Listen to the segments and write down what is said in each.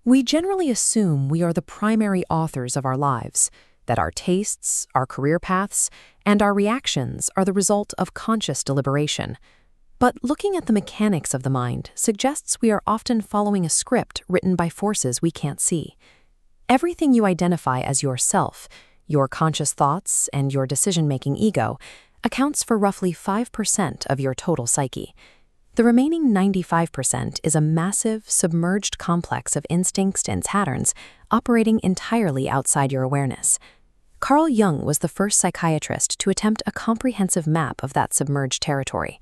We generally assume we are the primary authors of our lives, that our tastes, our career paths, and our reactions are the result of conscious deliberation. But looking at the mechanics of the mind suggests we are often following a script written by forces we can't see. Everything you identify as yourself, your conscious thoughts, and your decision-making ego, accounts for roughly 5% of your total psyche. The remaining 95% is a massive, submerged complex of instincts and patterns operating entirely outside your awareness. Carl Jung was the first psychiatrist to attempt a comprehensive map of that submerged territory.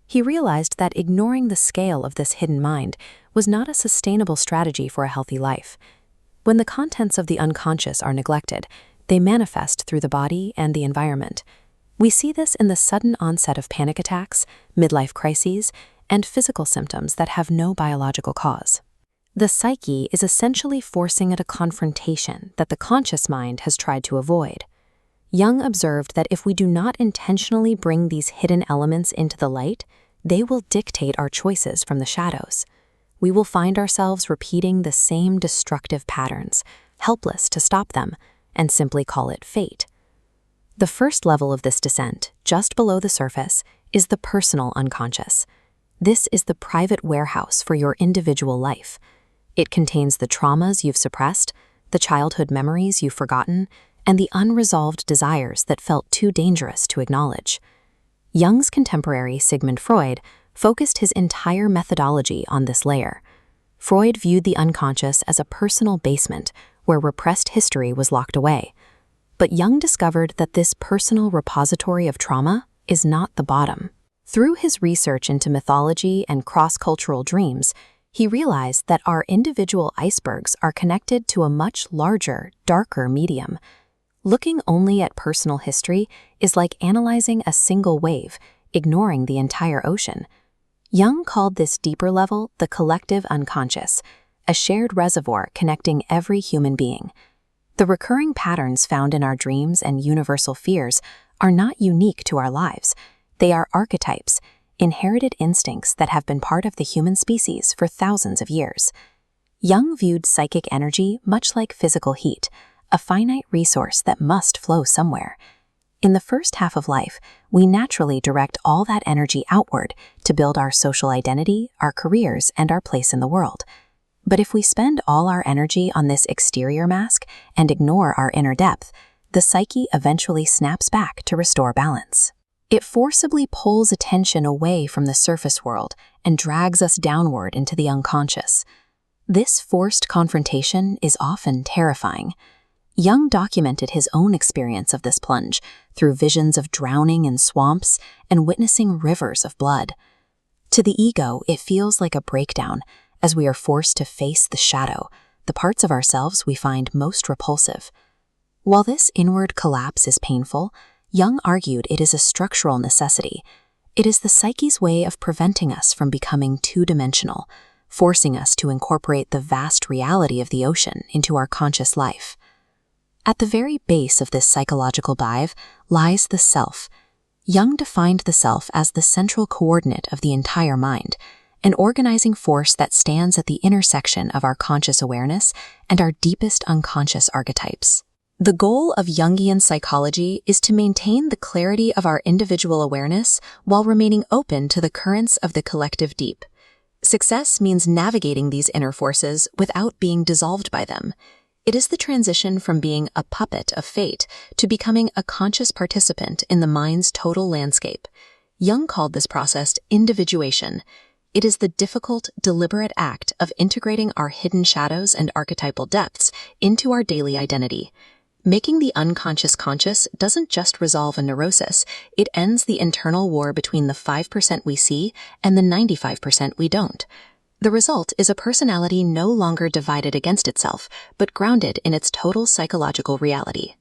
He realized that ignoring the scale of this hidden mind was not a sustainable strategy for a healthy life. When the contents of the unconscious are neglected, they manifest through the body and the environment. We see this in the sudden onset of panic attacks, midlife crises, and physical symptoms that have no biological cause. The psyche is essentially forcing at a confrontation that the conscious mind has tried to avoid. Jung observed that if we do not intentionally bring these hidden elements into the light, they will dictate our choices from the shadows. We will find ourselves repeating the same destructive patterns, helpless to stop them, and simply call it fate. The first level of this descent, just below the surface, is the personal unconscious. This is the private warehouse for your individual life. It contains the traumas you've suppressed, the childhood memories you've forgotten, and the unresolved desires that felt too dangerous to acknowledge. Jung's contemporary Sigmund Freud focused his entire methodology on this layer. Freud viewed the unconscious as a personal basement where repressed history was locked away. But Jung discovered that this personal repository of trauma is not the bottom. Through his research into mythology and cross-cultural dreams, he realized that our individual icebergs are connected to a much larger, darker medium. Looking only at personal history is like analyzing a single wave, ignoring the entire ocean. Jung called this deeper level the collective unconscious, a shared reservoir connecting every human being. The recurring patterns found in our dreams and universal fears are not unique to our lives. They are archetypes, inherited instincts that have been part of the human species for thousands of years. Jung viewed psychic energy much like physical heat, a finite resource that must flow somewhere. In the first half of life, we naturally direct all that energy outward to build our social identity, our careers, and our place in the world. But if we spend all our energy on this exterior mask and ignore our inner depth, the psyche eventually snaps back to restore balance. It forcibly pulls attention away from the surface world and drags us downward into the unconscious. This forced confrontation is often terrifying. Jung documented his own experience of this plunge through visions of drowning in swamps and witnessing rivers of blood. To the ego, it feels like a breakdown as we are forced to face the shadow, the parts of ourselves we find most repulsive. While this inward collapse is painful, Jung argued it is a structural necessity. It is the psyche's way of preventing us from becoming two-dimensional, forcing us to incorporate the vast reality of the ocean into our conscious life. At the very base of this psychological dive lies the self. Jung defined the self as the central coordinate of the entire mind, an organizing force that stands at the intersection of our conscious awareness and our deepest unconscious archetypes. The goal of Jungian psychology is to maintain the clarity of our individual awareness while remaining open to the currents of the collective deep. Success means navigating these inner forces without being dissolved by them. It is the transition from being a puppet of fate to becoming a conscious participant in the mind's total landscape. Jung called this process individuation. It is the difficult, deliberate act of integrating our hidden shadows and archetypal depths into our daily identity. Making the unconscious conscious doesn't just resolve a neurosis, it ends the internal war between the 5% we see and the 95% we don't. The result is a personality no longer divided against itself, but grounded in its total psychological reality.